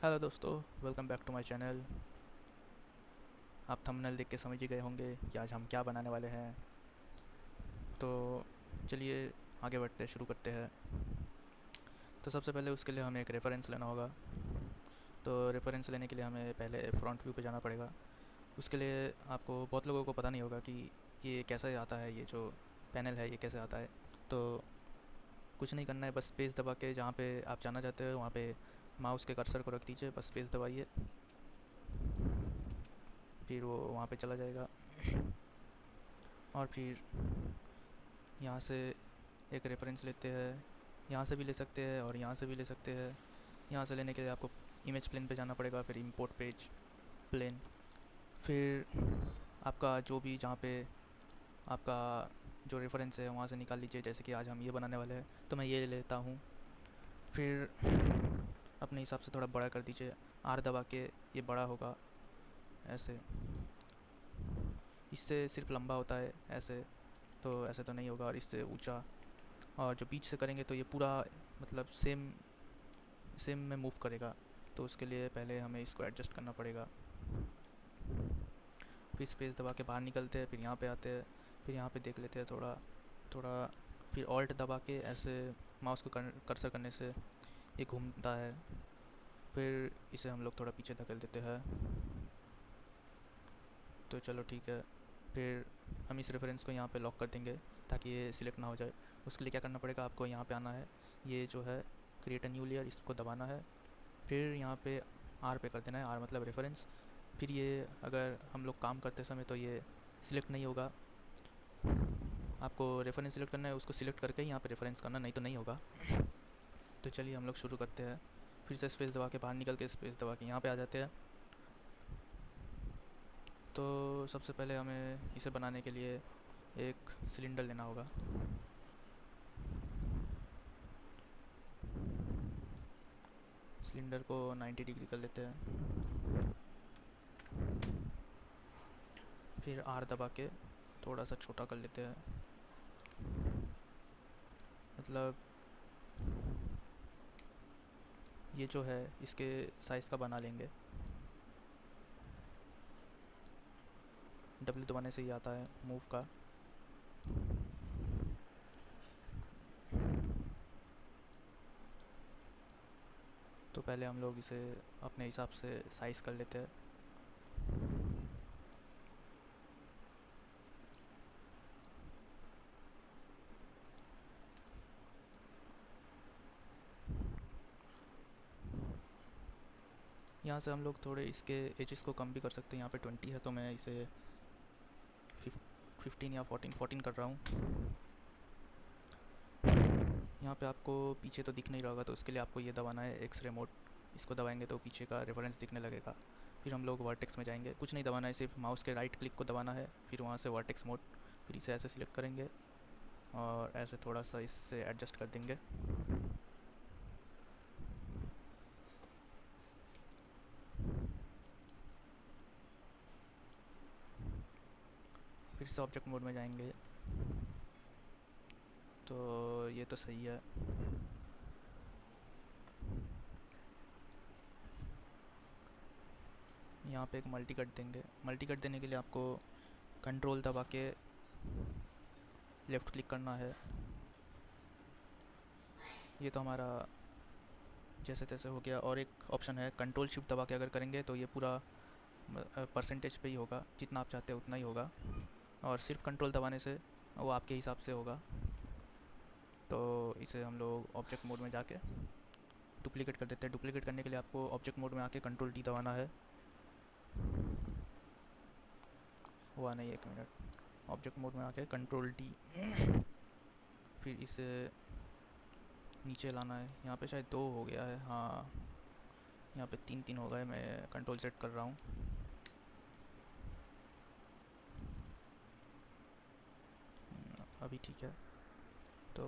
Hello दोस्तों, welcome back to my channel. आप thumbnail देख के समझ ही गए होंगे कि आज हम क्या बनाने वाले हैं। तो चलिए आगे बढ़ते शुरू करते हैं। तो सबसे पहले उसके लिए हमें एक रेफरेंस लेना होगा। तो रेफरेंस लेने के लिए हमें पहले फ्रंट व्यू पे जाना पड़ेगा। उसके लिए आपको बहुत लोगों को पता नहीं होगा कि ये कैसे आता है, ये जो पैनल है ये कैसे आता है। तो कुछ नहीं करना है, बस स्पेस दबा के जहाँ पे आप जाना चाहते हो वहाँ पे माउस के कर्सर को रख दीजिए, बस स्पेस दबाइए, फिर वो वहाँ पे चला जाएगा। और फिर यहाँ से एक रेफरेंस लेते हैं, यहाँ से भी ले सकते हैं और यहाँ से भी ले सकते हैं। यहाँ से लेने के लिए आपको इमेज प्लेन पे जाना पड़ेगा, फिर इंपोर्ट पेज प्लेन, फिर आपका जो भी जहाँ पे आपका जो रेफरेंस है वहाँ से निकाल लीजिए। जैसे कि आज हम ये बनाने वाले हैं तो मैं ये ले लेता हूँ। फिर अपने हिसाब से थोड़ा बड़ा कर दीजिए, आर दबा के ये बड़ा होगा ऐसे। इससे सिर्फ लंबा होता है ऐसे, तो ऐसे तो नहीं होगा। और इससे ऊंचा, और जो बीच से करेंगे तो ये पूरा मतलब सेम सेम में मूव करेगा। तो उसके लिए पहले हमें इसको एडजस्ट करना पड़ेगा। फिर स्पेस दबा के बाहर निकलते हैं, फिर यहाँ पे आते हैं, फिर यहाँ पे देख लेते हैं थोड़ा थोड़ा। फिर ऑल्ट दबा के ऐसे माउस को कर्सर करने से ये घूमता है। फिर इसे हम लोग थोड़ा पीछे धकेल देते हैं। तो चलो ठीक है। फिर हम इस रेफरेंस को यहाँ पे लॉक कर देंगे ताकि ये सिलेक्ट ना हो जाए। उसके लिए क्या करना पड़ेगा, आपको यहाँ पे आना है, ये जो है क्रिएट अ न्यू लेयर, इसको दबाना है। फिर यहाँ पे आर पे कर देना है, आर मतलब रेफरेंस। फिर ये अगर हम लोग काम करते समय तो ये सिलेक्ट नहीं होगा। आपको रेफरेंस सिलेक्ट करना है, उसको सिलेक्ट करके ही यहाँ पे रेफरेंस करना, नहीं तो नहीं होगा। तो चलिए हम लोग शुरू करते हैं। फिर से स्पेस दबा के बाहर निकल के स्पेस दबा के यहाँ पे आ जाते हैं। तो सबसे पहले हमें इसे बनाने के लिए एक सिलेंडर लेना होगा। सिलेंडर को 90 डिग्री कर लेते हैं। फिर आर दबा के थोड़ा सा छोटा कर लेते हैं, मतलब ये जो है इसके साइज़ का बना लेंगे। डब्ल्यू दबाने से ही आता है मूव का। तो पहले हम लोग इसे अपने हिसाब से साइज़ कर लेते हैं। यहाँ से हम लोग थोड़े इसके एजेस को कम भी कर सकते हैं। यहाँ पे 20 है तो मैं इसे 15 या 14 कर रहा हूँ। यहाँ पे आपको पीछे तो दिख नहीं रहा होगा, तो उसके लिए आपको ये दबाना है एक्सरे मोड। इसको दबाएंगे तो पीछे का रेफरेंस दिखने लगेगा। फिर हम लोग वर्टेक्स में जाएंगे, कुछ नहीं दबाना है, सिर्फ माउस के राइट क्लिक को दबाना है, फिर वहाँ से वर्टेक्स मोड। फिर इसे ऐसे सिलेक्ट करेंगे और ऐसे थोड़ा सा इससे एडजस्ट कर देंगे। फिर से ऑब्जेक्ट मोड में जाएंगे। तो ये तो सही है। यहाँ पे एक मल्टी कट देंगे। मल्टी कट देने के लिए आपको कंट्रोल दबा के लेफ़्ट क्लिक करना है। ये तो हमारा जैसे तैसे हो गया। और एक ऑप्शन है कंट्रोल शिफ्ट दबा के अगर करेंगे तो ये पूरा परसेंटेज पे ही होगा, जितना आप चाहते हो उतना ही होगा। और सिर्फ कंट्रोल दबाने से वो आपके हिसाब से होगा। तो इसे हम लोग ऑब्जेक्ट मोड में जाके डुप्लीकेट कर देते हैं। डुप्लीकेट करने के लिए आपको ऑब्जेक्ट मोड में आके कंट्रोल डी दबाना है। हुआ नहीं, एक मिनट। ऑब्जेक्ट मोड में आके कंट्रोल डी, फिर इसे नीचे लाना है। यहाँ पे शायद 2 हो गया है, हाँ यहाँ पे 3 हो गए। मैं कंट्रोल सेट कर रहा हूँ। अभी ठीक है। तो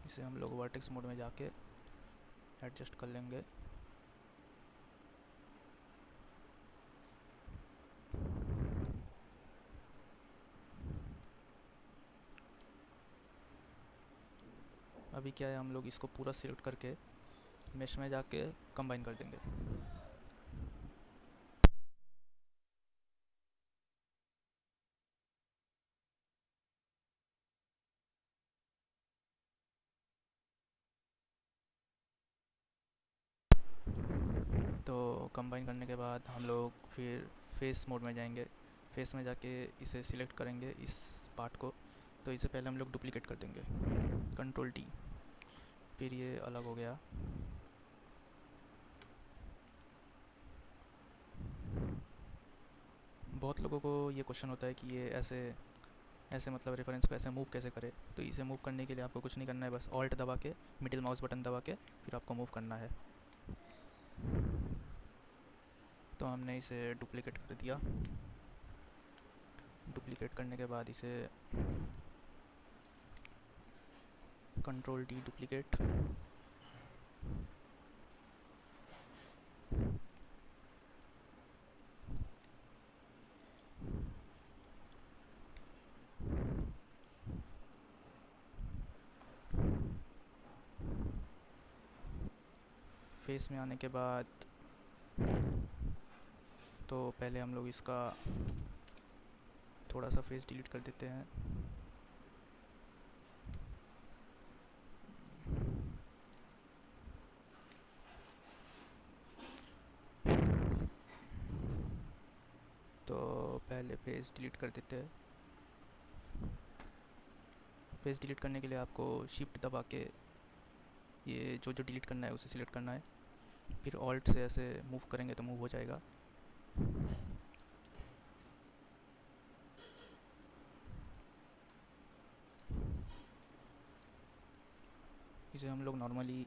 इसे हम लोग वर्टेक्स मोड में जाके एडजस्ट कर लेंगे। अभी क्या है, हम लोग इसको पूरा सिलेक्ट करके मेश में जाके कंबाइन कर देंगे। तो कंबाइन करने के बाद हम लोग फिर फेस मोड में जाएंगे। फेस में जाके इसे सिलेक्ट करेंगे, इस पार्ट को। तो इसे पहले हम लोग डुप्लीकेट कर देंगे, कंट्रोल टी। फिर ये अलग हो गया। बहुत लोगों को ये क्वेश्चन होता है कि ये ऐसे ऐसे मतलब रेफरेंस को ऐसे मूव कैसे करें। तो इसे मूव करने के लिए आपको कुछ नहीं करना है, बस ऑल्ट दबा के, मिडिल माउस बटन दबा के फिर आपको मूव करना है। तो हमने इसे डुप्लीकेट कर दिया। डुप्लीकेट करने के बाद इसे कंट्रोल डी डुप्लीकेट। फेस में आने के बाद तो पहले हम लोग इसका थोड़ा सा फेस डिलीट कर देते हैं। तो पहले फेस डिलीट कर देते हैं। फेस डिलीट करने के लिए आपको शिफ्ट दबा के ये जो जो डिलीट करना है उसे सिलेक्ट करना है। फिर ऑल्ट से ऐसे मूव करेंगे तो मूव हो जाएगा। इसे हम लोग नॉर्मली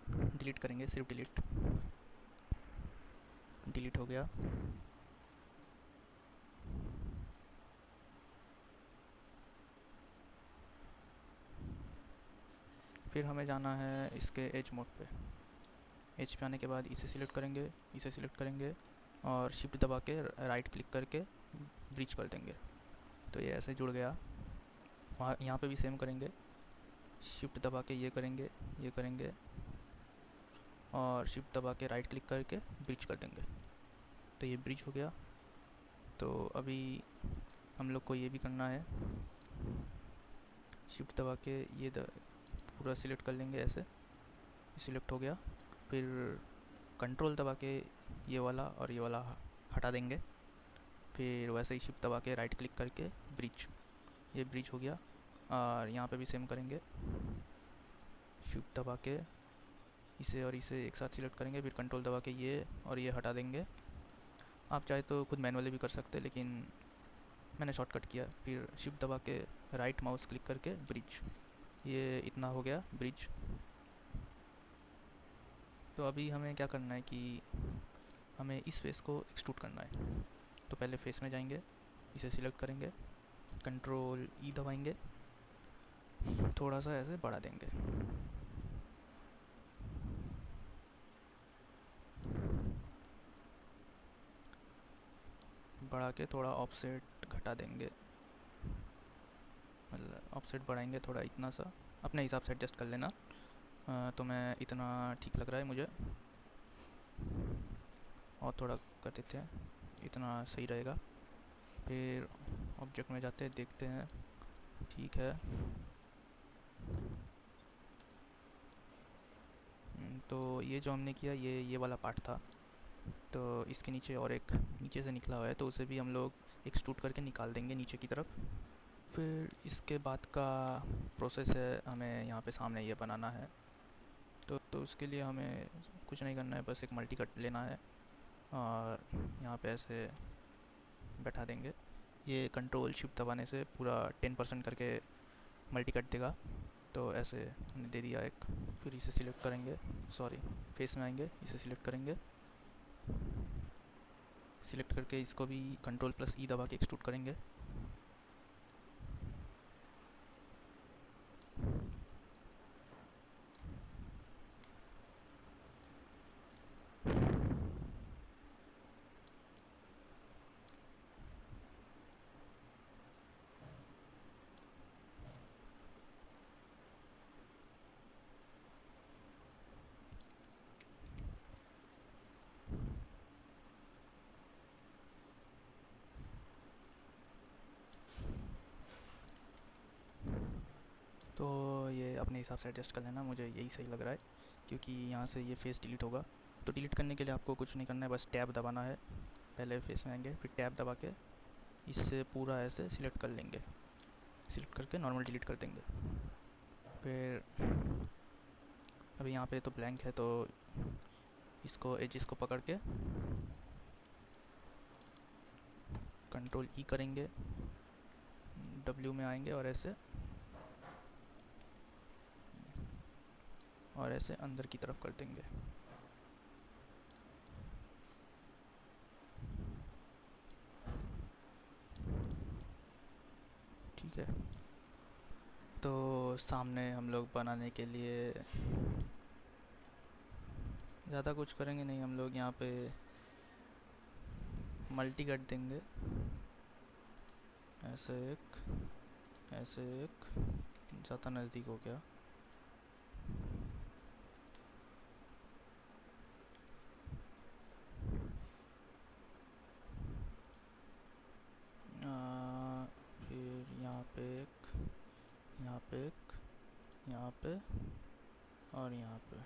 डिलीट करेंगे, सिर्फ डिलीट। डिलीट हो गया। फिर हमें जाना है इसके एज मोड पे। एज पे आने के बाद इसे सिलेक्ट करेंगे, इसे सिलेक्ट करेंगे और शिफ्ट दबा के राइट क्लिक करके ब्रिज कर देंगे। तो ये ऐसे जुड़ गया। वहाँ यहाँ पे भी सेम करेंगे, शिफ्ट दबा के ये करेंगे और शिफ्ट दबा के राइट क्लिक करके ब्रिज कर देंगे। तो ये ब्रिज हो गया। तो अभी हम लोग को ये भी करना है, शिफ्ट दबा के ये पूरा सिलेक्ट कर लेंगे ऐसे। सिलेक्ट हो गया। फिर कंट्रोल दबा के ये वाला और ये वाला हटा देंगे। फिर वैसे ही शिफ्ट दबा के राइट क्लिक करके ब्रिज, ये ब्रिज हो गया। और यहाँ पे भी सेम करेंगे, शिफ्ट दबा के इसे और इसे एक साथ सिलेक्ट करेंगे। फिर कंट्रोल दबा के ये और ये हटा देंगे। आप चाहे तो खुद मैनुअली भी कर सकते हैं, लेकिन मैंने शॉर्टकट किया। फिर शिफ्ट दबा के राइट माउस क्लिक करके ब्रिज, ये इतना हो गया ब्रिज। तो अभी हमें क्या करना है कि हमें इस फेस को एक्सट्रूड करना है। तो पहले फेस में जाएंगे, इसे सिलेक्ट करेंगे, कंट्रोल ई दबाएंगे, थोड़ा सा ऐसे बढ़ा देंगे। बढ़ा के थोड़ा ऑफसेट घटा देंगे, मतलब ऑफसेट बढ़ाएंगे थोड़ा, इतना सा अपने हिसाब से एडजस्ट कर लेना। तो मैं इतना ठीक लग रहा है मुझे, और थोड़ा कर देते हैं, इतना सही रहेगा। फिर ऑब्जेक्ट में जाते हैं, देखते हैं, ठीक है। तो ये जो हमने किया ये वाला पार्ट था। तो इसके नीचे और एक नीचे से निकला हुआ है, तो उसे भी हम लोग एक्सट्रूड करके निकाल देंगे नीचे की तरफ। फिर इसके बाद का प्रोसेस है, हमें यहाँ पे सामने ये बनाना है। तो उसके लिए हमें कुछ नहीं करना है, बस एक मल्टी कट लेना है और यहाँ पे ऐसे बैठा देंगे। ये कंट्रोल शिफ्ट दबाने से पूरा 10% करके मल्टी कट देगा। तो ऐसे हमने दे दिया एक। फिर इसे सिलेक्ट करेंगे, सॉरी फेस में आएंगे, इसे सिलेक्ट करेंगे, सिलेक्ट करके इसको भी कंट्रोल प्लस ई दबा के एक्सट्रूड करेंगे। अपने हिसाब से एडजस्ट कर लेना, मुझे यही सही लग रहा है क्योंकि यहाँ से ये फेस डिलीट होगा। तो डिलीट करने के लिए आपको कुछ नहीं करना है, बस टैब दबाना है। पहले फेस में आएंगे, फिर टैब दबा के इससे पूरा ऐसे सिलेक्ट कर लेंगे, सिलेक्ट करके नॉर्मल डिलीट कर देंगे। फिर अभी यहाँ पे तो ब्लैंक है, तो इसको एजिस को पकड़ के कंट्रोल ई करेंगे, डब्ल्यू में आएंगे और ऐसे अंदर की तरफ कर देंगे। ठीक है, तो सामने हम लोग बनाने के लिए ज़्यादा कुछ करेंगे नहीं, हम लोग यहाँ पे मल्टी कट देंगे, ऐसे एक, ऐसे एक, ज़्यादा नज़दीक हो गया। फिर यहाँ पे एक, यहाँ पे एक, यहाँ पे और यहाँ पे।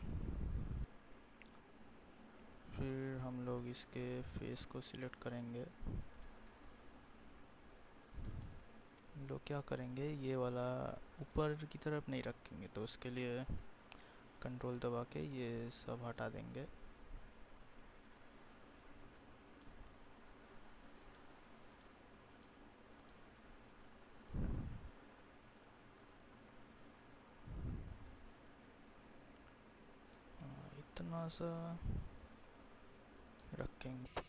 फिर हम लोग इसके फेस को सिलेक्ट करेंगे। हम लोग क्या करेंगे, ये वाला ऊपर की तरफ नहीं रखेंगे, तो उसके लिए कंट्रोल दबा के ये सब हटा देंगे। इतना सा रखेंगे।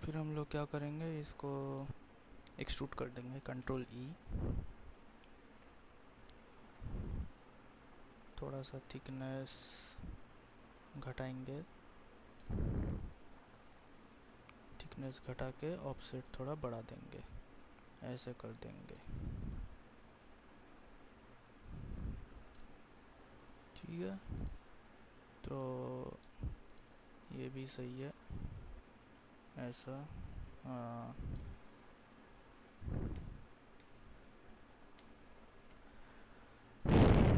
फिर हम लोग क्या करेंगे, इसको एक्सट्रूड कर देंगे, कंट्रोल ई, थोड़ा सा थिकनेस घटाएंगे, थिकनेस घटा के ऑफसेट थोड़ा बढ़ा देंगे, ऐसे कर देंगे। ठीक है, तो ये भी सही है ऐसा।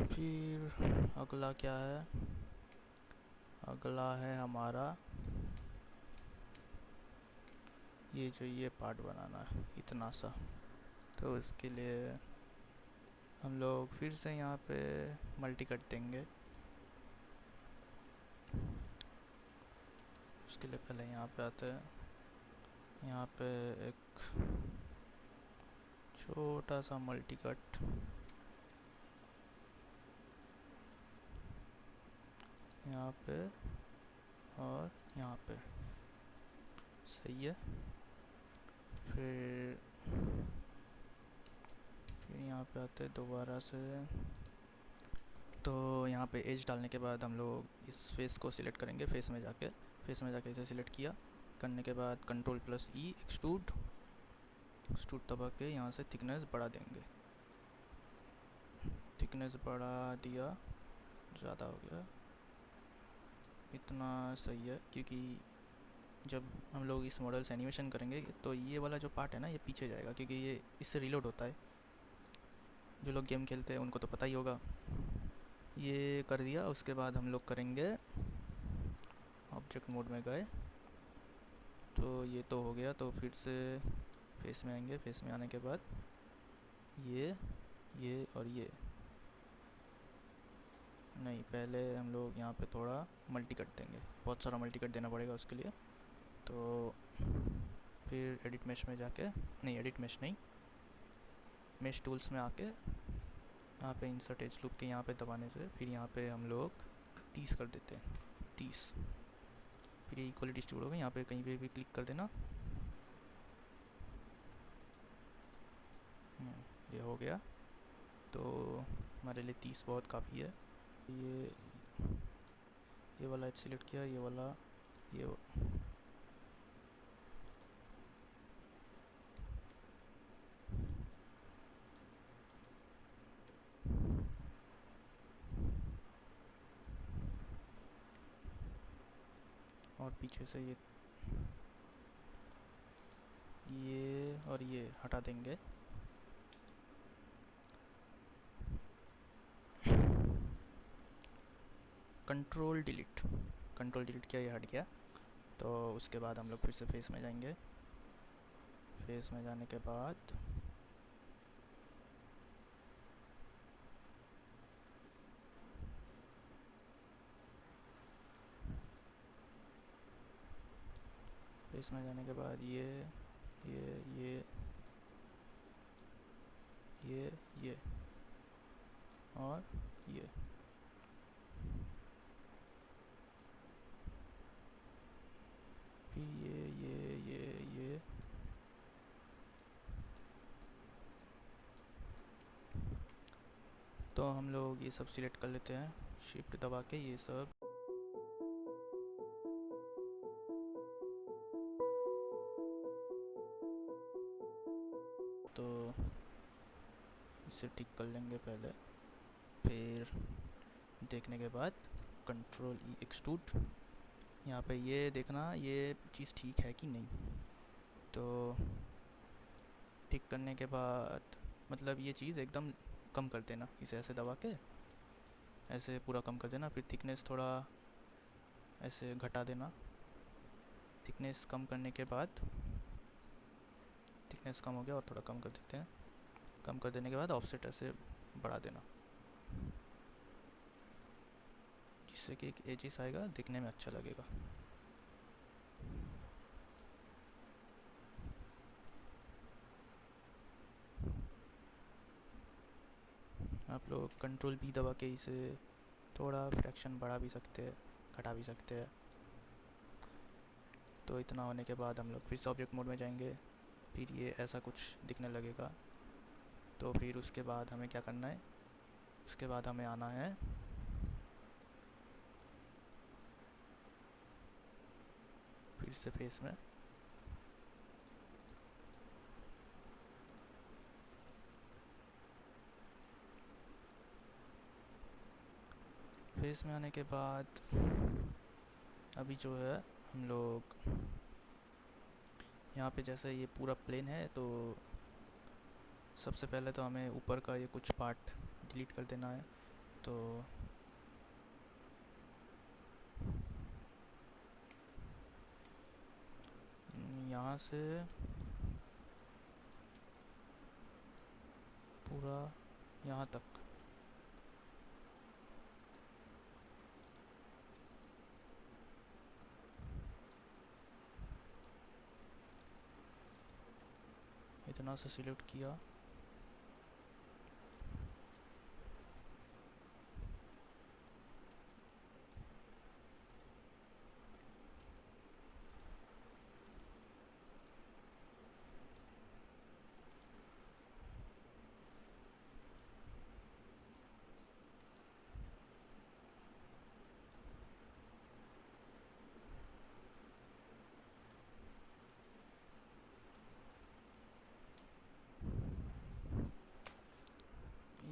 फिर अगला क्या है, अगला है हमारा ये जो ये पार्ट बनाना है इतना सा। तो इसके लिए हम लोग फिर से यहाँ पे मल्टी कट देंगे। उसके लिए पहले यहाँ पे आते हैं, यहाँ पे एक छोटा सा मल्टी कट, यहाँ पे और यहाँ पे, सही है। फिर यहाँ पे आते हैं दोबारा से। तो यहाँ पे एज डालने के बाद हम लोग इस फेस को सिलेक्ट करेंगे, फेस में जाके इसे सिलेक्ट किया, करने के बाद कंट्रोल प्लस ई, एक्सट्रूड दबा के यहाँ से थिकनेस बढ़ा देंगे। थिकनेस बढ़ा दिया, ज़्यादा हो गया, इतना सही है, क्योंकि जब हम लोग इस मॉडल से एनिमेशन करेंगे तो ये वाला जो पार्ट है ना ये पीछे जाएगा, क्योंकि ये इससे रीलोड होता है। जो लोग गेम खेलते हैं उनको तो पता ही होगा। ये कर दिया, उसके बाद हम लोग करेंगे ऑब्जेक्ट मोड में गए, तो ये तो हो गया। तो फिर से फेस में आएंगे, फेस में आने के बाद ये और ये नहीं, पहले हम लोग यहाँ पे थोड़ा मल्टी कट देंगे, बहुत सारा मल्टी कट देना पड़ेगा उसके लिए। तो फिर एडिट मेश में जाके, नहीं एडिट मेश नहीं, मेश टूल्स में आके यहाँ पे इंसर्ट एज लूप के यहाँ पे दबाने से फिर यहाँ पे हम लोग 30 कर देते हैं, 30। फिर ये इक्वली डिस्ट्रीब्यूट होगा, यहाँ पे कहीं पे भी क्लिक कर देना। ये हो गया, तो हमारे लिए 30 बहुत काफ़ी है। ये वाला सिलेक्ट किया, ये वाला, ये और पीछे से ये और ये हटा देंगे। कंट्रोल डिलीट किया, ये हट गया। तो उसके बाद हम लोग फिर से फेस में जाएंगे। फेस में जाने के बाद ये ये ये और ये फिर ये तो हम लोग ये सब सिलेक्ट कर लेते हैं शिफ्ट दबा के, ये सब। तो इसे ठीक कर लेंगे पहले, फिर देखने के बाद कंट्रोल ई एक्सट्रूड। यहाँ पे ये देखना ये चीज़ ठीक है कि नहीं। तो ठीक करने के बाद मतलब ये चीज़ एकदम कम कर देना, इसे ऐसे दबा के ऐसे पूरा कम कर देना। फिर थिकनेस थोड़ा ऐसे घटा देना। थिकनेस कम करने के बाद, थिकनेस कम हो गया और थोड़ा कम कर देते हैं। कम कर देने के बाद ऑफसेट ऐसे बढ़ा देना, जिससे कि एक एजिस आएगा, दिखने में अच्छा लगेगा। आप लोग कंट्रोल बी दबा के इसे थोड़ा फ्रैक्शन बढ़ा भी सकते हैं, घटा भी सकते हैं। तो इतना होने के बाद हम लोग फिर से ऑब्जेक्ट मोड में जाएंगे। फिर ये ऐसा कुछ दिखने लगेगा। तो फिर उसके बाद हमें क्या करना है, उसके बाद हमें आना है फिर से फेस में। फेस में आने के बाद अभी जो है हम लोग यहाँ पे जैसे ये पूरा प्लेन है, तो सबसे पहले तो हमें ऊपर का ये कुछ पार्ट डिलीट कर देना है। तो यहाँ से पूरा यहाँ तक इतना से सिलेक्ट किया।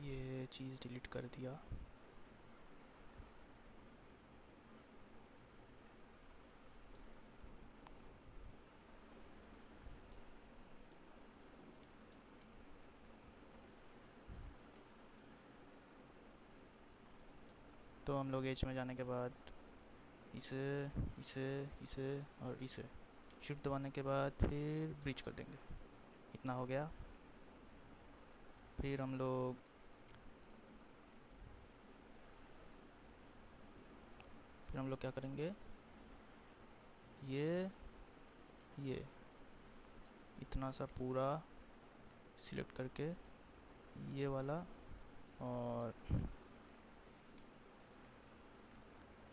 ये चीज़ डिलीट कर दिया। तो हम लोग एज में जाने के बाद इसे इसे इसे और इसे शिफ्ट दबाने के बाद फिर ब्रिज कर देंगे। इतना हो गया। फिर हम लोग क्या करेंगे, ये इतना सा पूरा सिलेक्ट करके ये वाला और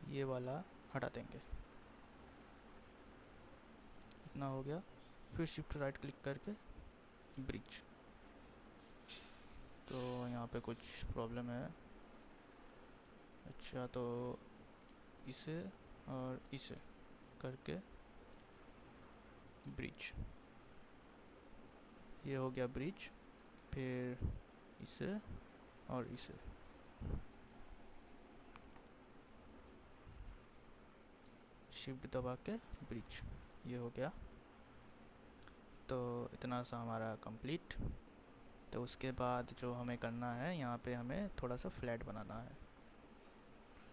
ये वाला हटा देंगे। इतना हो गया। फिर शिफ्ट राइट क्लिक करके ब्रिज। तो यहाँ पे कुछ प्रॉब्लम है। अच्छा, तो इसे और इसे करके ब्रिज, ये हो गया ब्रिज। फिर इसे और इसे शिफ्ट दबा के ब्रिज, ये हो गया। तो इतना सा हमारा कंप्लीट। तो उसके बाद जो हमें करना है, यहाँ पे हमें थोड़ा सा फ्लैट बनाना है।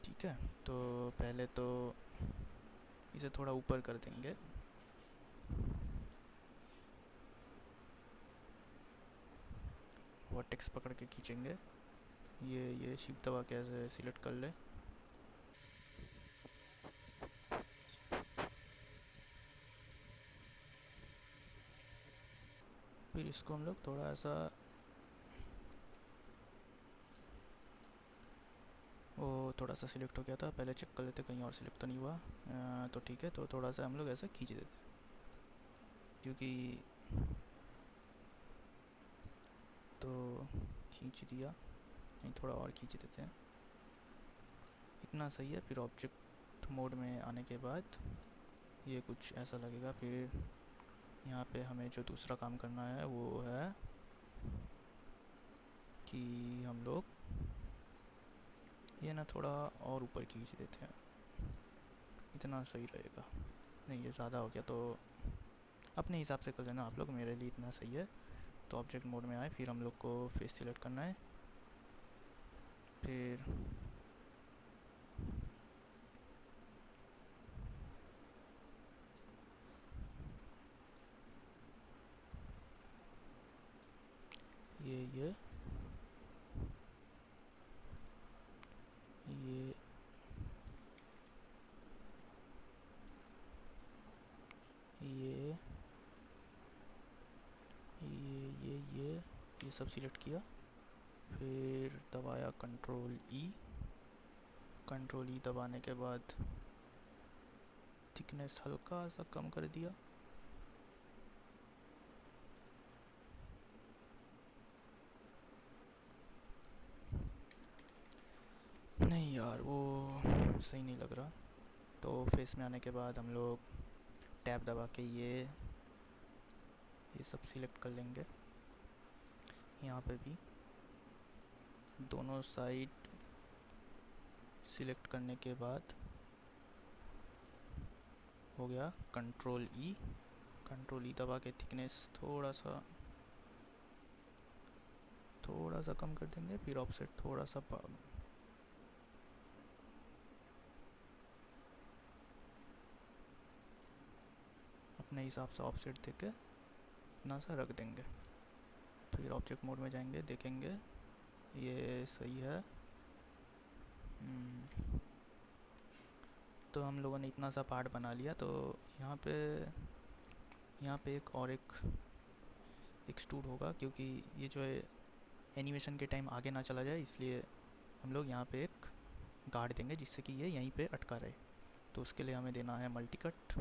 ठीक है, तो पहले तो इसे थोड़ा ऊपर कर देंगे। वर्टेक्स पकड़ के खींचेंगे। ये शिफ्ट दबा के ऐसे सिलेक्ट कर ले। फिर इसको हम लोग थोड़ा सा, वो थोड़ा सा सिलेक्ट हो गया था, पहले चेक कर लेते कहीं और सिलेक्ट तो नहीं हुआ। तो ठीक है, तो थोड़ा सा हम लोग ऐसे खींच देते क्योंकि, तो खींच दिया, नहीं थोड़ा और खींच देते हैं, इतना सही है। फिर ऑब्जेक्ट मोड में आने के बाद ये कुछ ऐसा लगेगा। फिर यहाँ पे हमें जो दूसरा काम करना है वो है कि हम लोग ये ना थोड़ा और ऊपर खींच देते हैं, इतना सही रहेगा। नहीं, ये ज़्यादा हो गया, तो अपने हिसाब से कर लेना आप लोग, मेरे लिए इतना सही है। तो ऑब्जेक्ट मोड में आए, फिर हम लोग को फेस सिलेक्ट करना है। फिर ये ये ये ये सब सिलेक्ट किया। फिर दबाया कंट्रोल ई दबाने के बाद थिकनेस हल्का सा कम कर दिया। नहीं यार, वो सही नहीं लग रहा। तो फेस में आने के बाद हम लोग टैब दबा के ये सब सिलेक्ट कर लेंगे। यहाँ पे भी दोनों साइड सिलेक्ट करने के बाद हो गया कंट्रोल ई दबा के थिकनेस थोड़ा सा कम कर देंगे। फिर ऑफसेट थोड़ा सा अपने हिसाब से ऑफसेट देके इतना सा रख देंगे। फिर ऑब्जेक्ट मोड में जाएंगे, देखेंगे ये सही है। तो हम लोगों ने इतना सा पार्ट बना लिया। तो यहाँ पे एक एक्सट्रूड होगा, क्योंकि ये जो है एनिमेशन के टाइम आगे ना चला जाए, इसलिए हम लोग यहाँ पे एक गार्ड देंगे जिससे कि ये यहीं पे अटका रहे। तो उसके लिए हमें देना है मल्टी कट,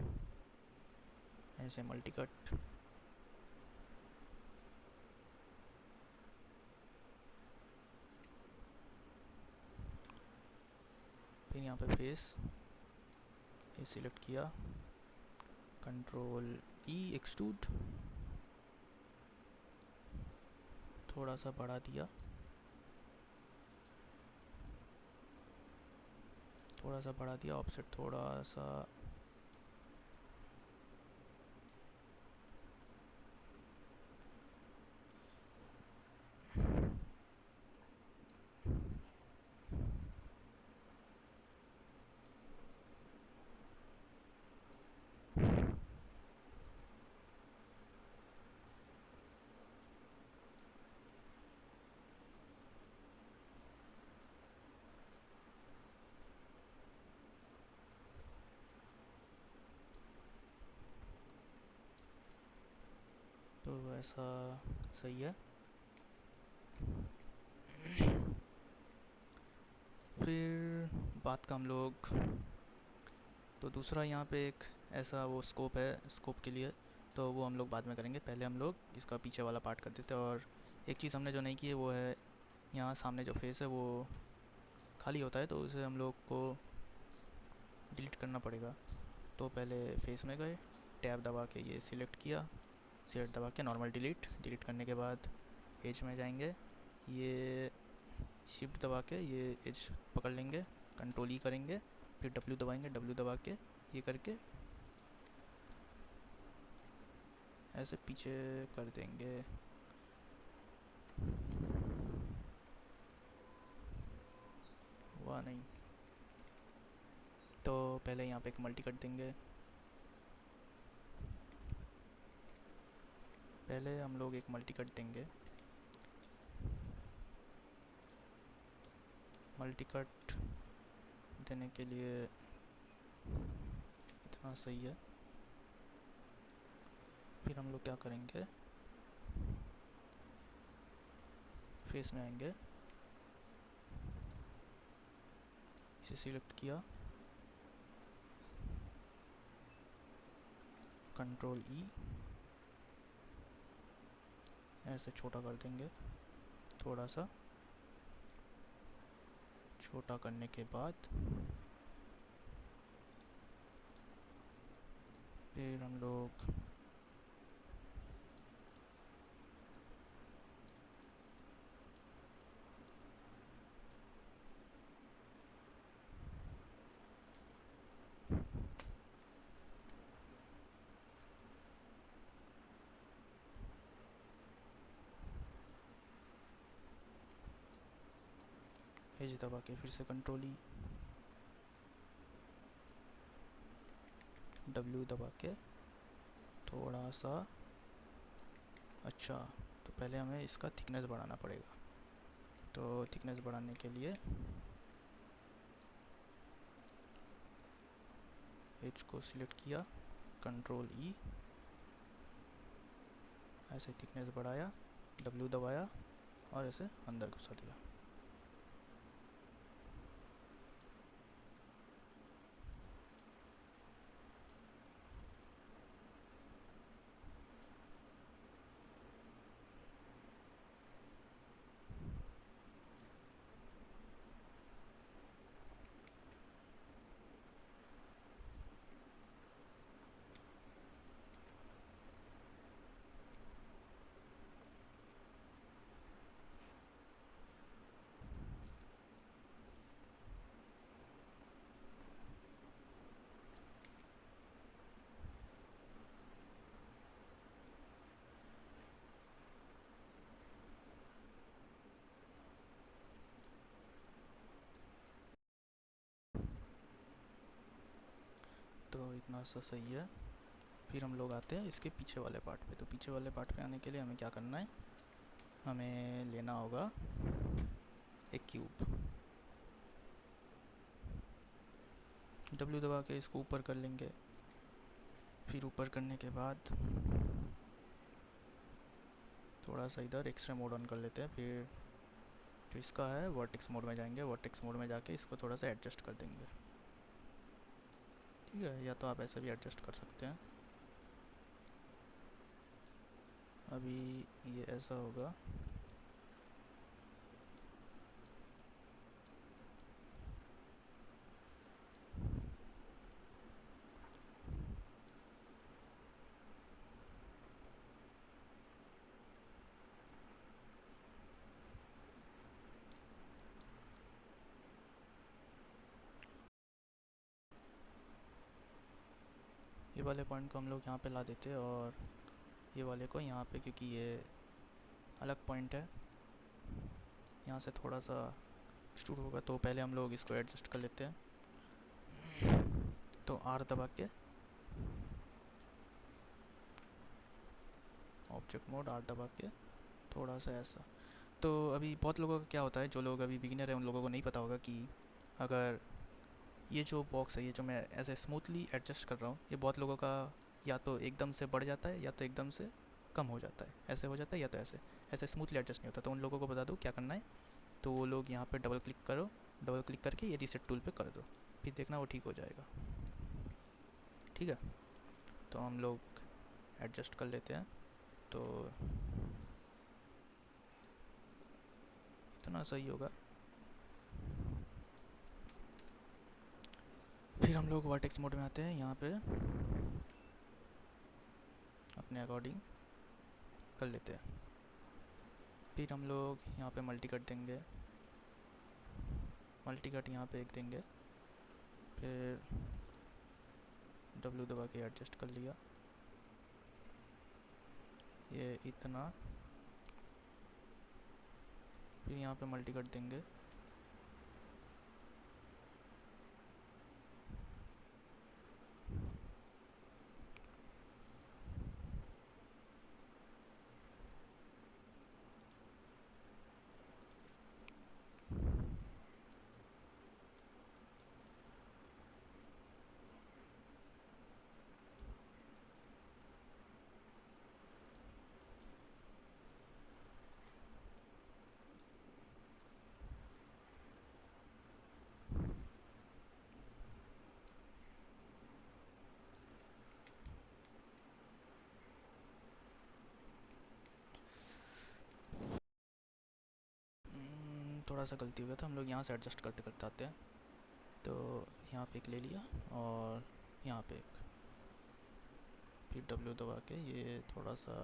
ऐसे मल्टी कट। फिर यहाँ पे फेस ये सिलेक्ट किया, कंट्रोल ई एक्सट्रूड, थोड़ा सा बढ़ा दिया, ऑफसेट थोड़ा सा तो ऐसा सही है। फिर बात का हम लोग, तो दूसरा यहाँ पे एक ऐसा वो स्कोप है, स्कोप के लिए तो वो हम लोग बाद में करेंगे। पहले हम लोग इसका पीछे वाला पार्ट कर देते हैं। और एक चीज़ हमने जो नहीं की है वो है, यहाँ सामने जो फेस है वो खाली होता है, तो उसे हम लोग को डिलीट करना पड़ेगा। तो पहले फेस में गए, टैब दबा के ये सिलेक्ट किया, सिलेक्ट दबा के नॉर्मल डिलीट करने के बाद एज में जाएंगे, ये शिफ्ट दबा के ये एज पकड़ लेंगे, कंट्रोल ई करेंगे, फिर डब्ल्यू दबाएंगे, डब्ल्यू दबा के ये करके ऐसे पीछे कर देंगे। हुआ नहीं, तो पहले यहाँ पे एक मल्टी कट देंगे। पहले हम लोग एक मल्टी कट देंगे। मल्टी कट देने के लिए इतना सही है। फिर हम लोग क्या करेंगे, फेस में आएंगे, इसे सिलेक्ट किया, कंट्रोल ई, ऐसे छोटा कर देंगे। थोड़ा सा छोटा करने के बाद फिर हम लोग एज दबा के फिर से कंट्रोल ई, डब्ल्यू दबा के थोड़ा सा। अच्छा, तो पहले हमें इसका थिकनेस बढ़ाना पड़ेगा। तो थिकनेस बढ़ाने के लिए एज को सिलेक्ट किया, कंट्रोल ई, ऐसे थिकनेस बढ़ाया, डब्ल्यू दबाया और ऐसे अंदर घुसा दिया। तो इतना सा सही है। फिर हम लोग आते हैं इसके पीछे वाले पार्ट पे। तो पीछे वाले पार्ट पे आने के लिए हमें क्या करना है, हमें लेना होगा एक क्यूब, डब्ल्यू दबा के इसको ऊपर कर लेंगे। फिर ऊपर करने के बाद थोड़ा सा इधर एक्सरे मोड ऑन कर लेते हैं। फिर जो इसका है वर्टेक्स मोड में जाएंगे, वर्टेक्स मोड में जाके इसको थोड़ा सा एडजस्ट कर देंगे। ठीक है, या तो आप ऐसे भी एडजस्ट कर सकते हैं। अभी ये ऐसा होगा, ये वाले पॉइंट को हम लोग यहाँ पे ला देते हैं और ये वाले को यहाँ पे, क्योंकि ये अलग पॉइंट है, यहाँ से थोड़ा सा एक्सट्रूड होगा। तो पहले हम लोग इसको एडजस्ट कर लेते हैं। तो आर दबा के ऑब्जेक्ट मोड, आर दबा के थोड़ा सा ऐसा। तो अभी बहुत लोगों का क्या होता है, जो लोग अभी बिगिनर है उन लोगों को नहीं पता होगा कि अगर ये जो बॉक्स है, ये जो मैं ऐसे स्मूथली एडजस्ट कर रहा हूँ, ये बहुत लोगों का या तो एकदम से बढ़ जाता है या तो एकदम से कम हो जाता है, ऐसे हो जाता है या तो ऐसे ऐसे स्मूथली एडजस्ट नहीं होता। तो उन लोगों को बता दो क्या करना है। तो वो लोग यहाँ पे डबल क्लिक करो, डबल क्लिक करके ये रीसेट टूल पे कर दो, फिर देखना वो ठीक हो जाएगा। ठीक है, तो हम लोग एडजस्ट कर लेते हैं। तो इतना सही होगा। फिर हम लोग वर्टेक्स मोड में आते हैं, यहाँ पे अपने अकॉर्डिंग कर लेते हैं। फिर हम लोग यहाँ पे मल्टी कट देंगे, मल्टी कट यहाँ पे एक देंगे। फिर डब्ल्यू दबा के एडजस्ट कर लिया, ये इतना। फिर यहाँ पे मल्टी कट देंगे, थोड़ा सा गलती हो गया था, हम लोग यहाँ से एडजस्ट करते करते आते हैं। तो यहाँ पे एक ले लिया और यहाँ पे एक, फिर W दबा के ये थोड़ा सा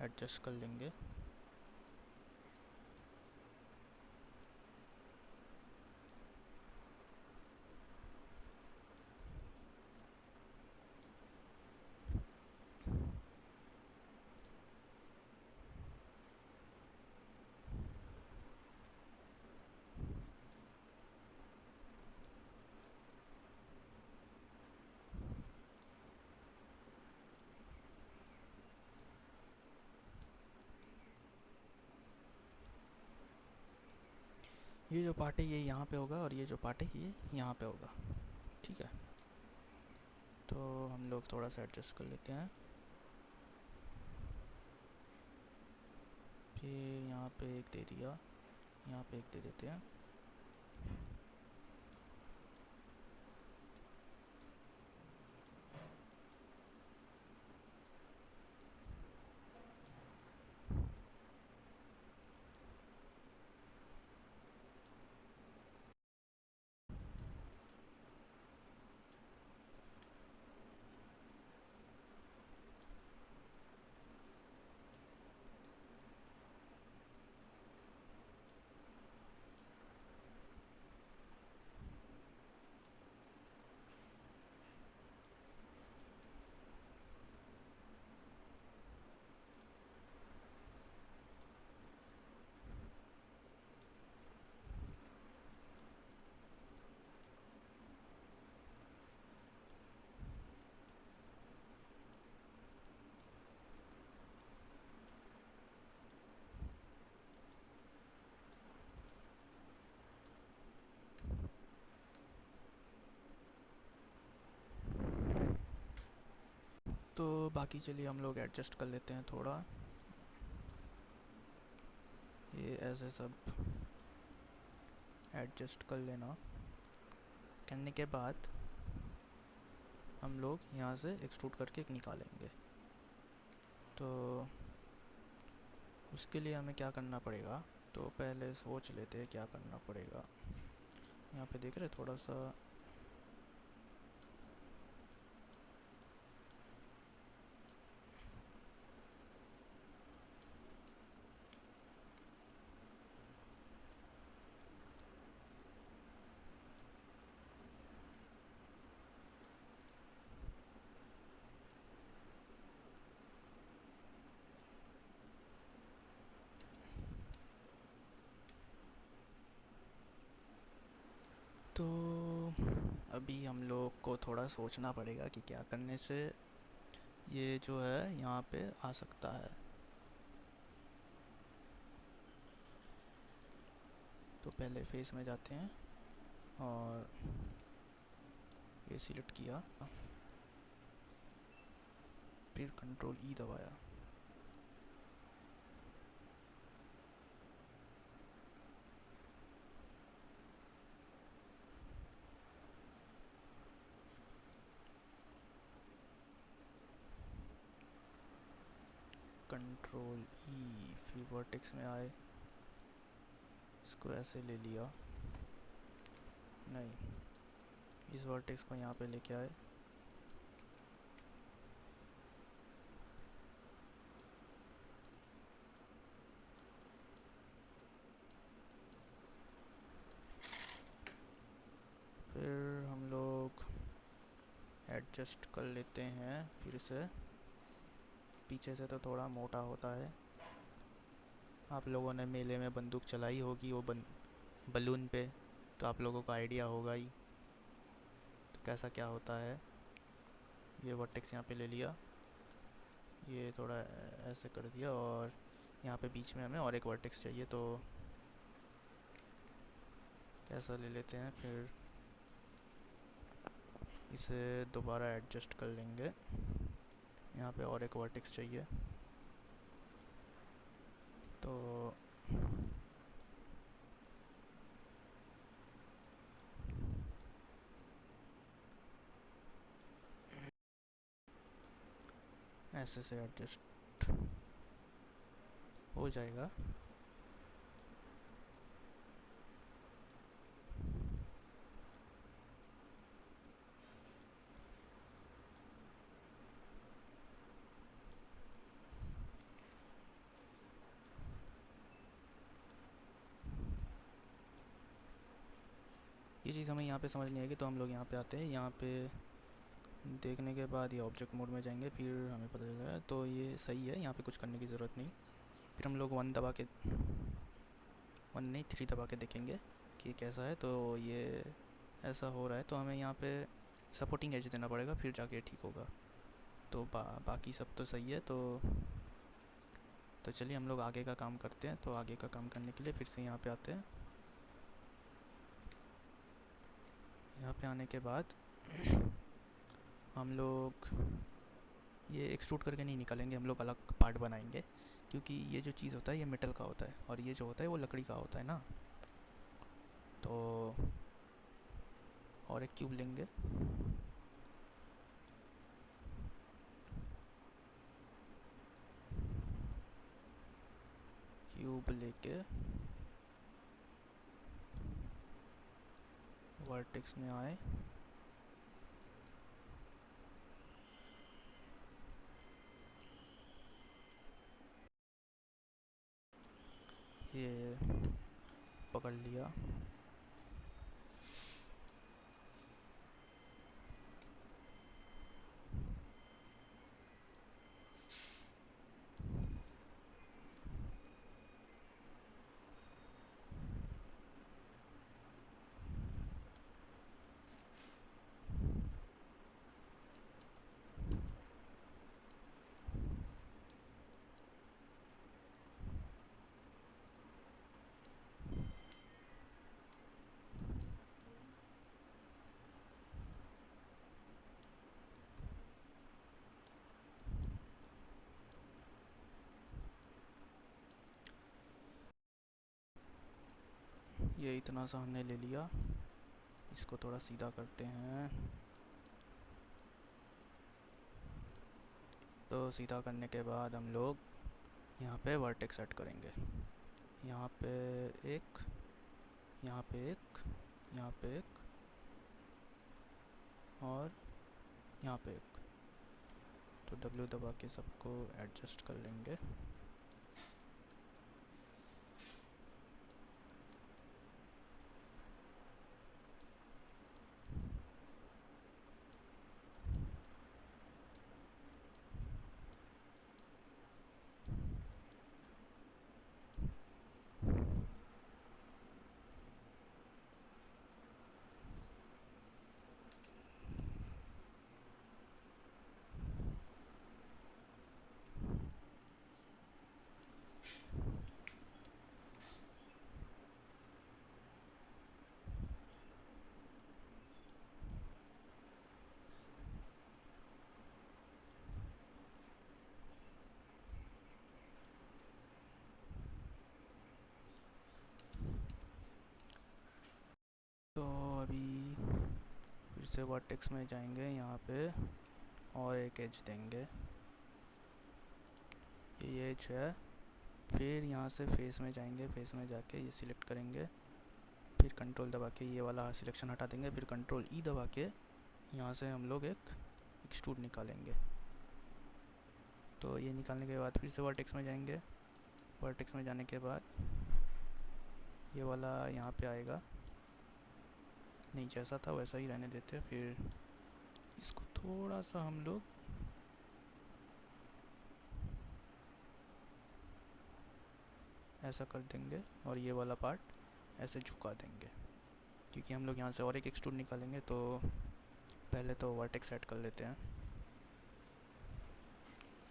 एडजस्ट कर लेंगे। ये जो पार्ट है ये यहाँ पे होगा और ये जो पार्ट है ये यहाँ पे होगा, ठीक है। तो हम लोग थोड़ा सा एडजस्ट कर लेते हैं। फिर यहाँ पे एक दे दिया, यहाँ पे एक दे देते हैं। तो बाकी चलिए हम लोग एडजस्ट कर लेते हैं थोड़ा, ये ऐसे सब एडजस्ट कर लेना। करने के बाद हम लोग यहाँ से एक्सट्रूड करके एक निकालेंगे। तो उसके लिए हमें क्या करना पड़ेगा, तो पहले सोच लेते हैं क्या करना पड़ेगा। यहाँ पे देख रहे थोड़ा सा, तो अभी हम लोग को थोड़ा सोचना पड़ेगा कि क्या करने से ये जो है यहाँ पे आ सकता है। तो पहले फेस में जाते हैं और ये सिलेक्ट किया, फिर कंट्रोल ई दबाया। कंट्रोल ई, फिर वर्टेक्स में आए, इसको ऐसे ले लिया, नहीं इस वर्टेक्स को यहाँ पे लेके आए, फिर हम लोग एडजस्ट कर लेते हैं फिर से। पीछे से तो थोड़ा मोटा होता है, आप लोगों ने मेले में बंदूक चलाई होगी वो बलून पे, तो आप लोगों को आइडिया होगा ही तो कैसा क्या होता है। ये वर्टेक्स यहाँ पे ले लिया, ये थोड़ा ऐसे कर दिया और यहाँ पे बीच में हमें और एक वर्टेक्स चाहिए, तो कैसा ले लेते हैं, फिर इसे दोबारा एडजस्ट कर लेंगे। यहाँ पे और एक वर्टेक्स चाहिए, तो ऐसे से एडजस्ट हो जाएगा। ये चीज़ हमें यहाँ पे समझ नहीं आएगी, तो हम लोग यहाँ पे आते हैं। यहाँ पे देखने के बाद ये ऑब्जेक्ट मोड में जाएंगे, फिर हमें पता चलेगा। तो ये सही है, यहाँ पे कुछ करने की ज़रूरत नहीं। फिर हम लोग 1 दबा के, 1 नहीं 3 दबा के देखेंगे कि कैसा है। तो ये ऐसा हो रहा है, तो हमें यहाँ पे सपोर्टिंग एज देना पड़ेगा, फिर जाके ठीक होगा। तो बाकी सब तो सही है। तो चलिए हम लोग आगे का काम करते हैं। तो आगे का काम करने के लिए फिर से यहाँ पे आते हैं। यहाँ पे आने के बाद हम लोग ये एक्सट्रूड करके नहीं निकालेंगे, हम लोग अलग पार्ट बनाएंगे, क्योंकि ये जो चीज़ होता है ये मेटल का होता है और ये जो होता है वो लकड़ी का होता है ना। तो और एक क्यूब लेंगे, क्यूब लेके वर्टेक्स में आए, ये पकड़ लिया। ये इतना सा हमने ले लिया, इसको थोड़ा सीधा करते हैं। तो सीधा करने के बाद हम लोग यहाँ पे वर्टेक्स सेट करेंगे। यहाँ पे एक, यहाँ पे एक, यहाँ पे एक और यहाँ पे एक। तो W दबा के सबको एडजस्ट कर लेंगे। तो अभी फिर से वर्टेक्स में जाएंगे, यहाँ पे और एक एज देंगे, ये एज है। फिर यहाँ से फेस में जाएंगे, फेस में जाके ये सिलेक्ट करेंगे, फिर कंट्रोल दबा के ये वाला सिलेक्शन हटा देंगे, फिर कंट्रोल ई दबा के यहाँ से हम लोग एक एक्सट्रूड निकालेंगे। तो ये निकालने के बाद फिर से वर्टेक्स में जाएंगे, वर्टेक्स में जाने के बाद ये वाला यहाँ पे आएगा, नहीं जैसा था वैसा ही रहने देते। फिर इसको थोड़ा सा हम लोग ऐसा कर देंगे और ये वाला पार्ट ऐसे झुका देंगे, क्योंकि हम लोग यहाँ से और एक एक्सट्रूड निकालेंगे। तो पहले तो वर्टेक्स सेट कर लेते हैं।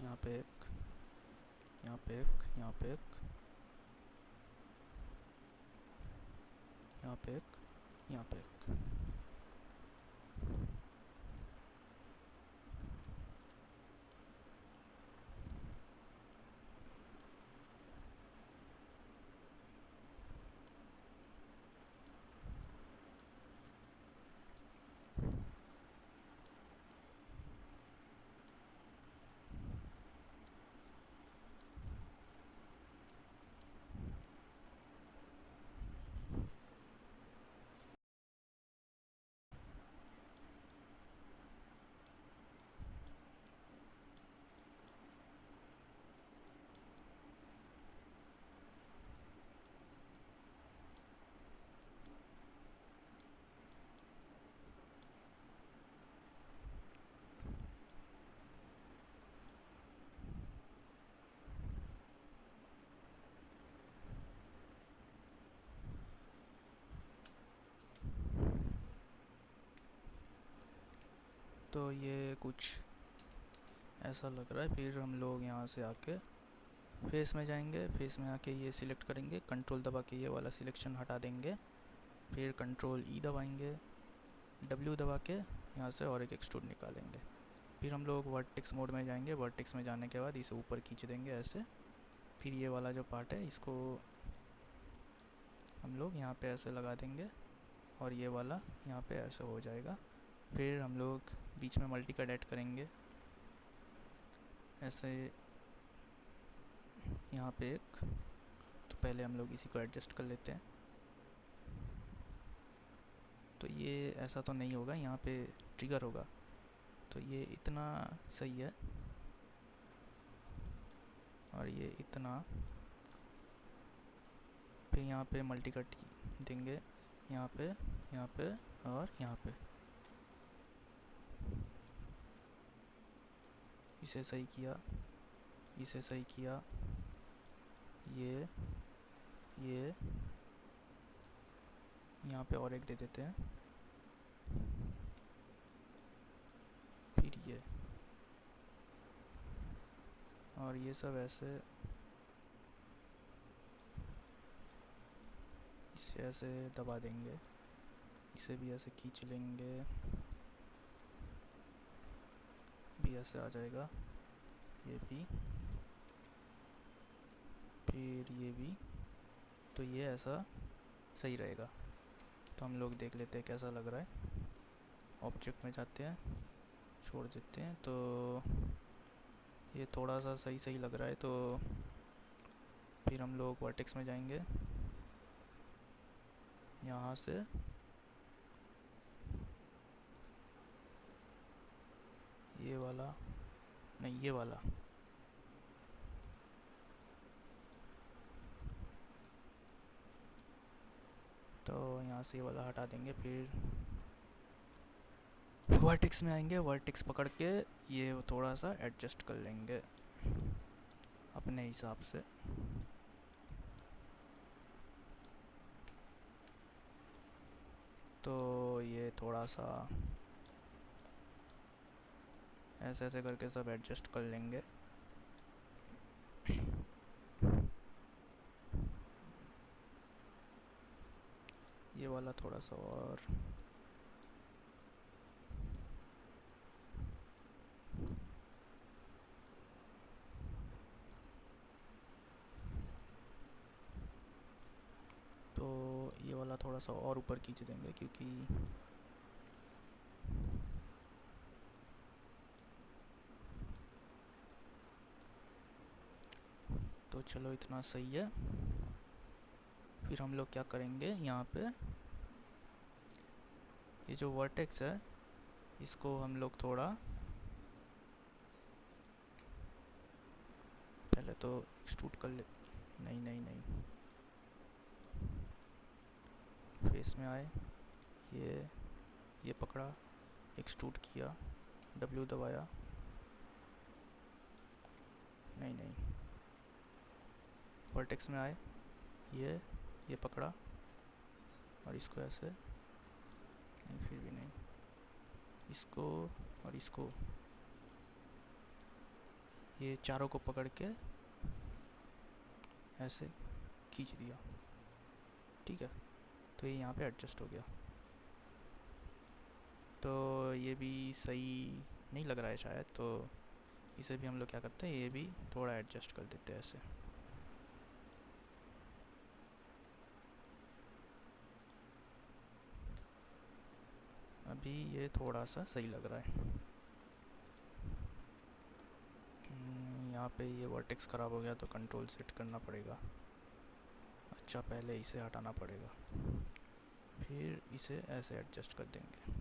यहाँ पे एक, यहाँ पे एक, यहाँ पे एक, यहाँ पे एक, यहाँ पे एक। तो ये कुछ ऐसा लग रहा है। फिर हम लोग यहाँ से आके फेस में जाएंगे, फेस में आके ये सिलेक्ट करेंगे, कंट्रोल दबा के ये वाला सिलेक्शन हटा देंगे, फिर कंट्रोल ई दबाएंगे, डब्ल्यू दबा के यहाँ से और एक एक्सट्रूड निकालेंगे। फिर हम लोग वर्टेक्स मोड में जाएंगे, वर्टेक्स में जाने के बाद इसे ऊपर खींच देंगे ऐसे। फिर ये वाला जो पार्ट है इसको हम लोग यहाँ पे ऐसे लगा देंगे और ये वाला यहाँ पे ऐसे हो जाएगा। फिर हम लोग बीच में मल्टी कट ऐड करेंगे ऐसे यहाँ पे एक। तो पहले हम लोग इसी को एडजस्ट कर लेते हैं। तो ये ऐसा तो नहीं होगा, यहाँ पे ट्रिगर होगा, तो ये इतना सही है और ये इतना। फिर यहाँ पे मल्टी कट देंगे, यहाँ पे और यहाँ पे। इसे सही किया, इसे सही किया, ये यहाँ पे और एक दे देते हैं। फिर ये और ये सब ऐसे, इसे ऐसे दबा देंगे, इसे भी ऐसे खींच लेंगे, भी ऐसे आ जाएगा, ये भी, फिर ये भी। तो ये ऐसा सही रहेगा। तो हम लोग देख लेते हैं कैसा लग रहा है। ऑब्जेक्ट में जाते हैं, छोड़ देते हैं। तो ये थोड़ा सा सही लग रहा है। तो फिर हम लोग वर्टेक्स में जाएंगे, यहाँ से ये वाला नहीं, ये वाला, तो यहाँ से ये वाला हटा देंगे। फिर वर्टेक्स में आएंगे, वर्टेक्स पकड़ के ये थोड़ा सा एडजस्ट कर लेंगे अपने हिसाब से। तो ये थोड़ा सा ऐसे ऐसे करके सब एडजस्ट कर लेंगे। ये वाला थोड़ा सा और, तो ये वाला थोड़ा सा और ऊपर खींच देंगे क्योंकि तो चलो इतना सही है। फिर हम लोग क्या करेंगे, यहाँ पे ये जो वर्टेक्स है इसको हम लोग थोड़ा पहले तो एक्सट्रूड कर ले। नहीं, फेस में आए, ये पकड़ा, एक्सट्रूड किया, डब्ल्यू दबाया, नहीं, वर्टेक्स में आए, ये पकड़ा और इसको ऐसे, नहीं फिर भी नहीं, इसको और इसको, ये चारों को पकड़ के ऐसे खींच दिया। ठीक है, तो ये यहाँ पे एडजस्ट हो गया। तो ये भी सही नहीं लग रहा है शायद, तो इसे भी हम लोग क्या करते हैं, ये भी थोड़ा एडजस्ट कर देते हैं ऐसे। अभी ये थोड़ा सा सही लग रहा है। यहाँ पे ये वर्टेक्स ख़राब हो गया तो कंट्रोल सेट करना पड़ेगा। अच्छा, पहले इसे हटाना पड़ेगा, फिर इसे ऐसे एडजस्ट कर देंगे।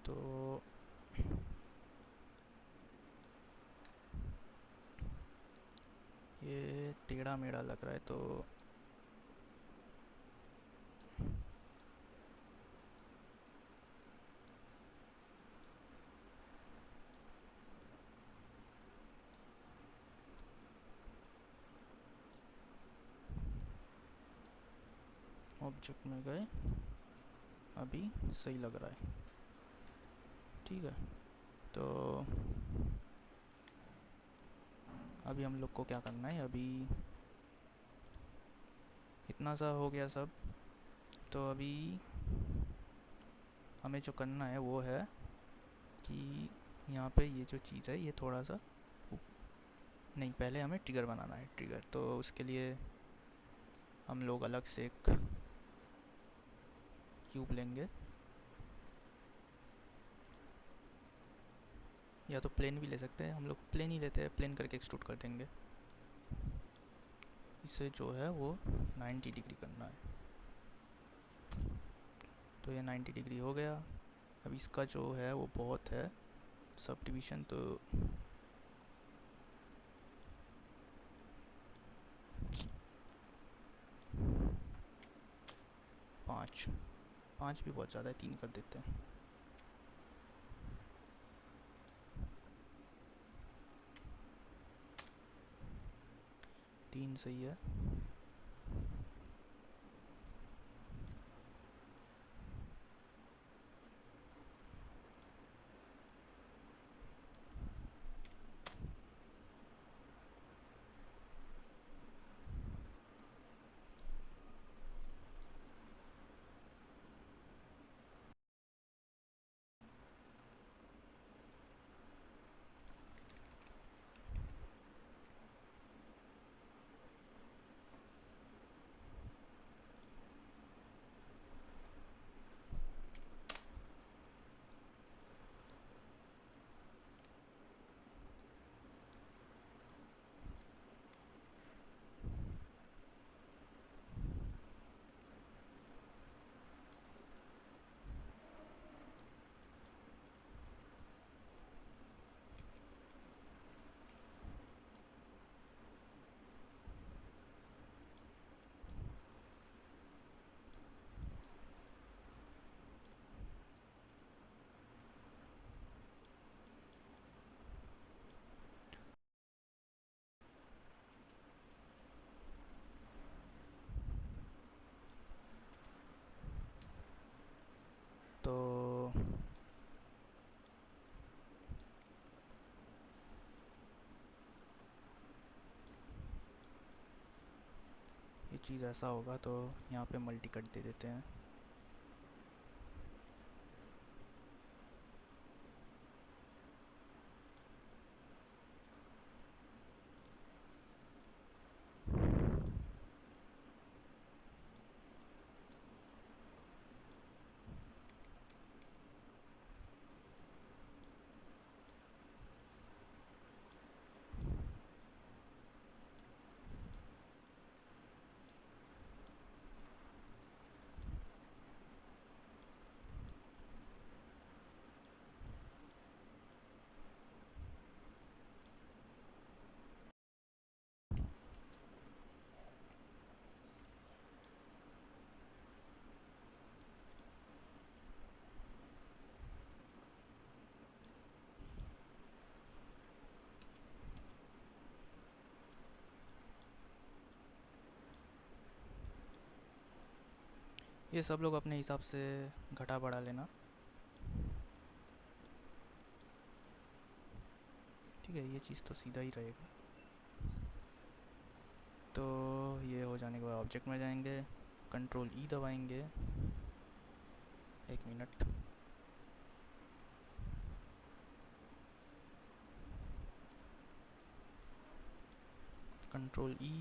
तो ये टेढ़ा मेढ़ा लग रहा है, तो ऑब्जेक्ट में गए, अभी सही लग रहा है। ठीक है, तो अभी हम लोग को क्या करना है, अभी इतना सा हो गया सब। तो अभी हमें जो करना है वो है कि यहाँ पे ये जो चीज़ है ये थोड़ा सा नहीं, पहले हमें ट्रिगर बनाना है। ट्रिगर तो उसके लिए हम लोग अलग से एक क्यूब लेंगे, या तो प्लेन भी ले सकते हैं। हम लोग प्लेन ही लेते हैं, प्लेन करके एक्सट्रूड कर देंगे। इसे जो है वो 90 डिग्री करना है। तो ये 90 डिग्री हो गया। अब इसका जो है वो बहुत है सब डिवीज़न, तो 5 भी बहुत ज़्यादा है, 3 कर देते हैं। तीन सही है। तो ये चीज़ ऐसा होगा, तो यहाँ पे मल्टी कट दे देते हैं। ये सब लोग अपने हिसाब से घटा बढ़ा लेना। ठीक है, ये चीज़ तो सीधा ही रहेगा। तो ये हो जाने के बाद ऑब्जेक्ट में जाएंगे, कंट्रोल ई दबाएंगे। 1 मिनट। कंट्रोल ई,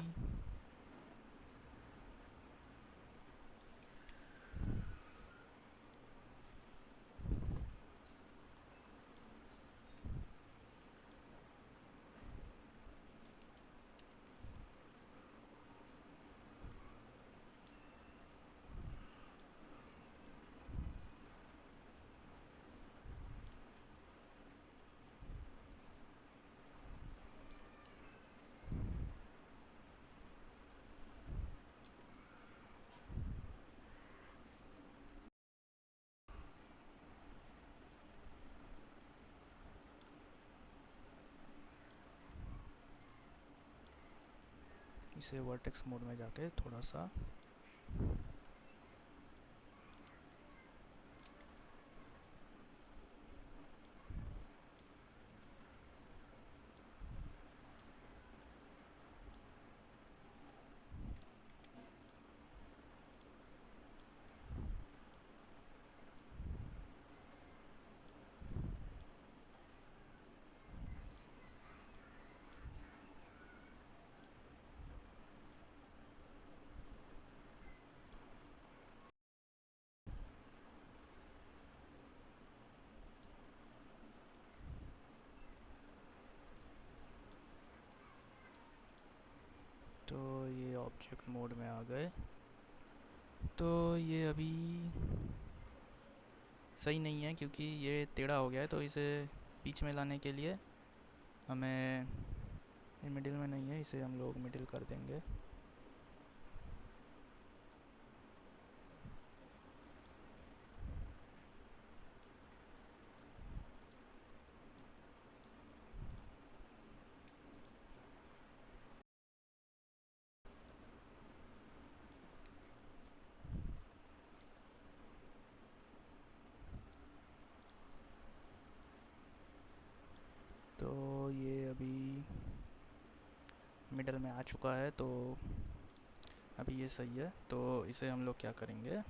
इसे वर्टेक्स मोड में जाके थोड़ा सा मोड में आ गए। तो ये अभी सही नहीं है क्योंकि ये टेढ़ा हो गया है, तो इसे बीच में लाने के लिए हमें, ये मिडिल में नहीं है, इसे हम लोग मिडिल कर देंगे। तो ये अभी मिडल में आ चुका है, तो अभी ये सही है। तो इसे हम लोग क्या करेंगे,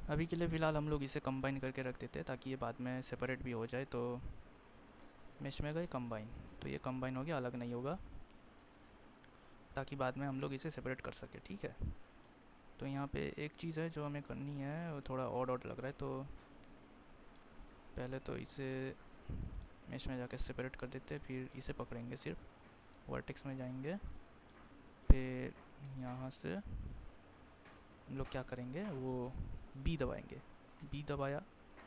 अभी के लिए फ़िलहाल हम लोग इसे कंबाइन करके रख देते हैं ताकि ये बाद में सेपरेट भी हो जाए। तो मेश में गए कंबाइन, तो ये कंबाइन हो गया, अलग नहीं होगा, ताकि बाद में हम लोग इसे सेपरेट कर सकें। ठीक है, तो यहाँ पे एक चीज़ है जो हमें करनी है, वो थोड़ा ऑड ऑड लग रहा है। तो पहले तो इसे मेश में जाके सेपरेट कर देते हैं, फिर इसे पकड़ेंगे, सिर्फ वर्टेक्स में जाएंगे, फिर यहाँ से हम लोग क्या करेंगे, वो बी दबाएंगे। बी दबाया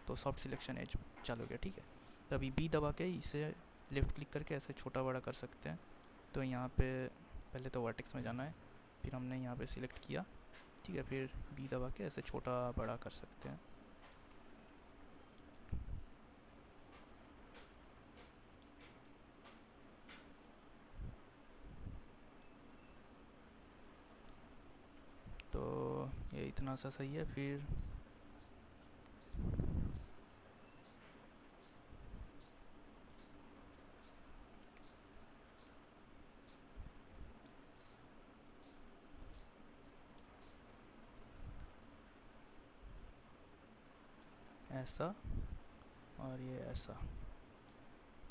तो सॉफ्ट सिलेक्शन एज चालू हो गया। ठीक है, तो अभी बी दबा के इसे लेफ़्ट क्लिक करके ऐसे छोटा बड़ा कर सकते हैं। तो यहाँ पे पहले तो वर्टेक्स में जाना है, फिर हमने यहाँ पे सिलेक्ट किया। ठीक है, फिर बी दबा के ऐसे छोटा बड़ा कर सकते हैं। तो ये इतना सा सही है। फिर ऐसा और ये ऐसा।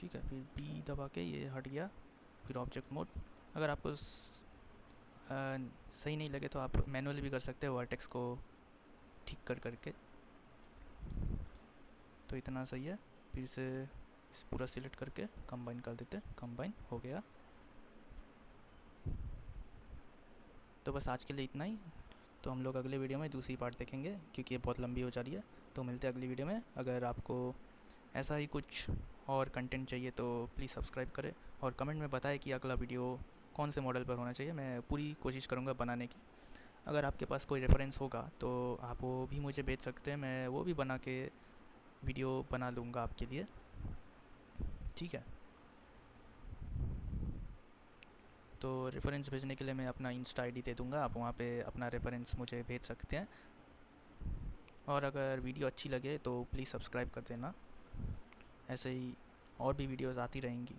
ठीक है, फिर बी दबा के ये हट गया। फिर ऑब्जेक्ट मोड, अगर आपको सही नहीं लगे तो आप मैनुअली भी कर सकते हैं वर्टेक्स को ठीक कर करके। तो इतना सही है। फिर से पूरा सिलेक्ट करके कंबाइन कर देते, कंबाइन हो गया। तो बस आज के लिए इतना ही। तो हम लोग अगले वीडियो में दूसरी पार्ट देखेंगे क्योंकि ये बहुत लंबी हो जा रही है। तो मिलते हैं अगली वीडियो में। अगर आपको ऐसा ही कुछ और कंटेंट चाहिए तो प्लीज़ सब्सक्राइब करें और कमेंट में बताएं कि अगला वीडियो कौन से मॉडल पर होना चाहिए। मैं पूरी कोशिश करूँगा बनाने की। अगर आपके पास कोई रेफरेंस होगा तो आप वो भी मुझे भेज सकते हैं, मैं वो भी बना के वीडियो बना लूँगा आपके लिए। ठीक है, तो रेफरेंस भेजने के लिए मैं अपना इंस्टा आईडी दे दूँगा, आप वहाँ पे अपना रेफरेंस मुझे भेज सकते हैं। और अगर वीडियो अच्छी लगे तो प्लीज़ सब्सक्राइब कर देना, ऐसे ही और भी वीडियोज़ आती रहेंगी।